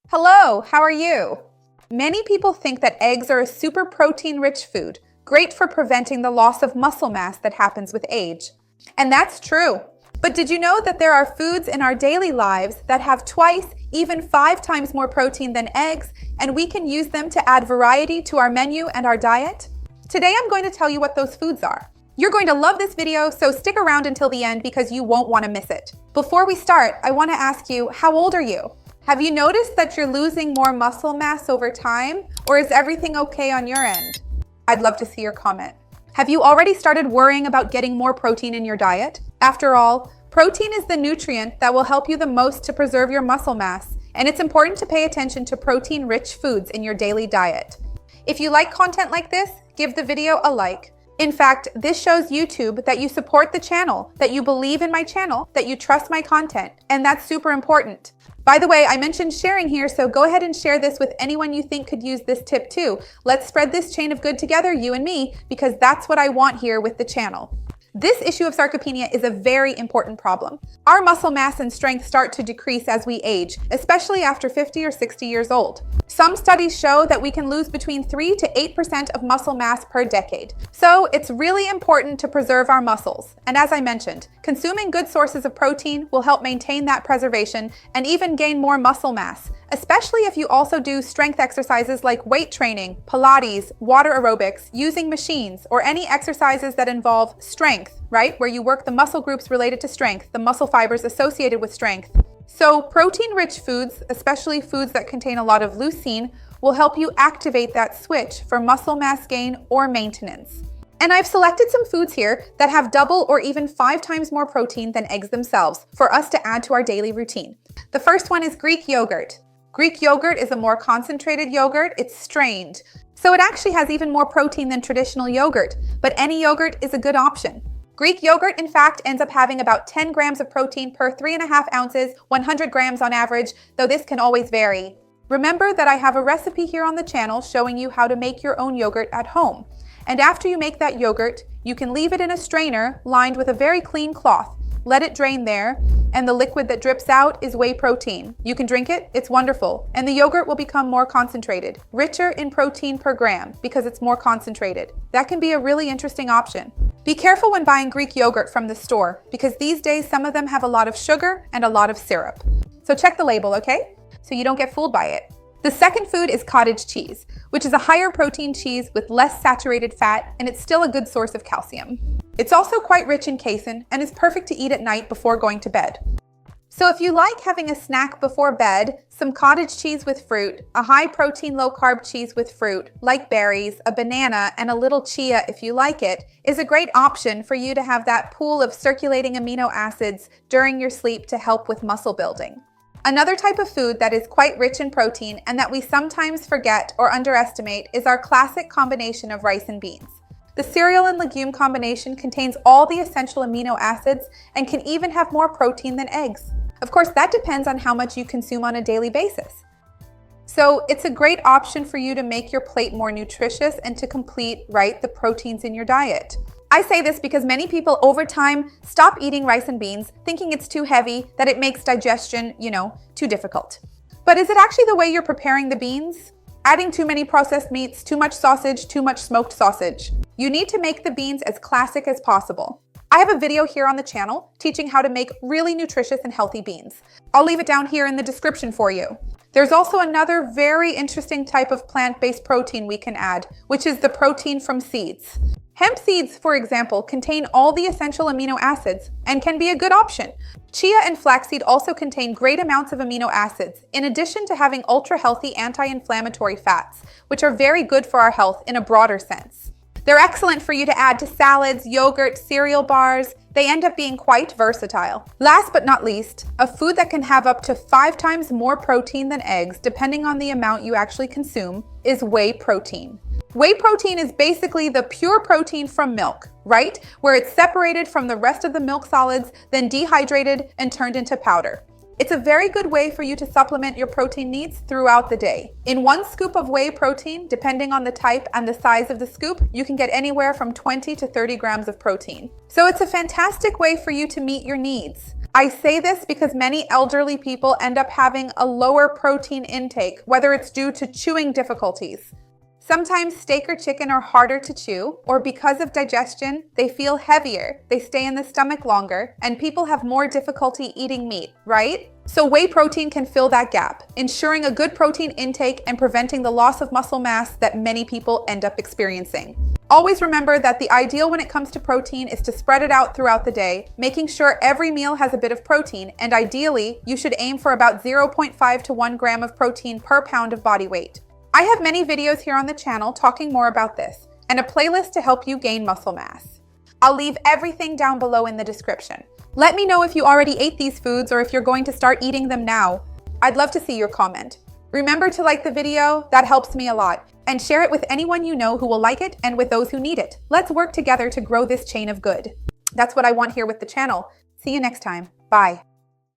Hello, how are you? Many people think that eggs are a super protein-rich food, great for preventing the loss of muscle mass that happens with age. And that's true. But did you know that there are foods in our daily lives that have twice, even 5 times more protein than eggs, and we can use them to add variety to our menu and our diet? Today I'm going to tell you what those foods are. You're going to love this video, so stick around until the end because you won't want to miss it. Before we start, I want to ask you, how old are you? Have you noticed that you're losing more muscle mass over time, or is everything okay on your end? I'd love to see your comment. Have you already started worrying about getting more protein in your diet? After all, protein is the nutrient that will help you the most to preserve your muscle mass, and it's important to pay attention to protein-rich foods in your daily diet. If you like content like this, give the video a like. In fact, this shows YouTube that you support the channel, that you believe in my channel, that you trust my content, and that's super important. By the way, I mentioned sharing here, so go ahead and share this with anyone you think could use this tip too. Let's spread this chain of good together, you and me, because that's what I want here with the channel. This issue of sarcopenia is a very important problem. Our muscle mass and strength start to decrease as we age, especially after 50 or 60 years old. Some studies show that we can lose between 3 to 8% of muscle mass per decade. So it's really important to preserve our muscles. And as I mentioned, consuming good sources of protein will help maintain that preservation and even gain more muscle mass, especially if you also do strength exercises like weight training, Pilates, water aerobics, using machines, or any exercises that involve strength, right? Where you work the muscle groups related to strength, the muscle fibers associated with strength. So protein-rich foods, especially foods that contain a lot of leucine, will help you activate that switch for muscle mass gain or maintenance. And I've selected some foods here that have double or even 5 times more protein than eggs themselves for us to add to our daily routine. The first one is Greek yogurt. Greek yogurt is a more concentrated yogurt. It's strained. So it actually has even more protein than traditional yogurt, but any yogurt is a good option. Greek yogurt, in fact, ends up having about 10 grams of protein per 3.5 ounces, 100 grams on average, though this can always vary. Remember that I have a recipe here on the channel showing you how to make your own yogurt at home. And after you make that yogurt, you can leave it in a strainer lined with a very clean cloth. Let it drain there, and the liquid that drips out is whey protein. You can drink it, it's wonderful, and the yogurt will become more concentrated, richer in protein per gram because it's more concentrated. That can be a really interesting option. Be careful when buying Greek yogurt from the store because these days some of them have a lot of sugar and a lot of syrup. So check the label, okay? So you don't get fooled by it. The second food is cottage cheese, which is a higher protein cheese with less saturated fat, and it's still a good source of calcium. It's also quite rich in casein and is perfect to eat at night before going to bed. So if you like having a snack before bed, some cottage cheese with fruit, a high protein, low carb cheese with fruit, like berries, a banana, and a little chia if you like it, is a great option for you to have that pool of circulating amino acids during your sleep to help with muscle building. Another type of food that is quite rich in protein and that we sometimes forget or underestimate is our classic combination of rice and beans. The cereal and legume combination contains all the essential amino acids and can even have more protein than eggs. Of course, that depends on how much you consume on a daily basis. So it's a great option for you to make your plate more nutritious and to complete, right, the proteins in your diet. I say this because many people over time stop eating rice and beans, thinking it's too heavy, that it makes digestion, too difficult. But is it actually the way you're preparing the beans? Adding too many processed meats, too much sausage, too much smoked sausage. You need to make the beans as classic as possible. I have a video here on the channel teaching how to make really nutritious and healthy beans. I'll leave it down here in the description for you. There's also another very interesting type of plant-based protein we can add, which is the protein from seeds. Hemp seeds, for example, contain all the essential amino acids and can be a good option. Chia and flaxseed also contain great amounts of amino acids, in addition to having ultra-healthy anti-inflammatory fats, which are very good for our health in a broader sense. They're excellent for you to add to salads, yogurt, cereal bars. They end up being quite versatile. Last but not least, a food that can have up to 5 times more protein than eggs, depending on the amount you actually consume, is whey protein. Whey protein is basically the pure protein from milk, right? Where it's separated from the rest of the milk solids, then dehydrated and turned into powder. It's a very good way for you to supplement your protein needs throughout the day. In 1 scoop of whey protein, depending on the type and the size of the scoop, you can get anywhere from 20 to 30 grams of protein. So it's a fantastic way for you to meet your needs. I say this because many elderly people end up having a lower protein intake, whether it's due to chewing difficulties. Sometimes steak or chicken are harder to chew, or because of digestion, they feel heavier, they stay in the stomach longer, and people have more difficulty eating meat, right? So whey protein can fill that gap, ensuring a good protein intake and preventing the loss of muscle mass that many people end up experiencing. Always remember that the ideal when it comes to protein is to spread it out throughout the day, making sure every meal has a bit of protein, and ideally, you should aim for about 0.5 to 1 gram of protein per pound of body weight. I have many videos here on the channel talking more about this, and a playlist to help you gain muscle mass. I'll leave everything down below in the description. Let me know if you already ate these foods or if you're going to start eating them now. I'd love to see your comment. Remember to like the video, that helps me a lot, and share it with anyone you know who will like it and with those who need it. Let's work together to grow this chain of good. That's what I want here with the channel. See you next time. Bye.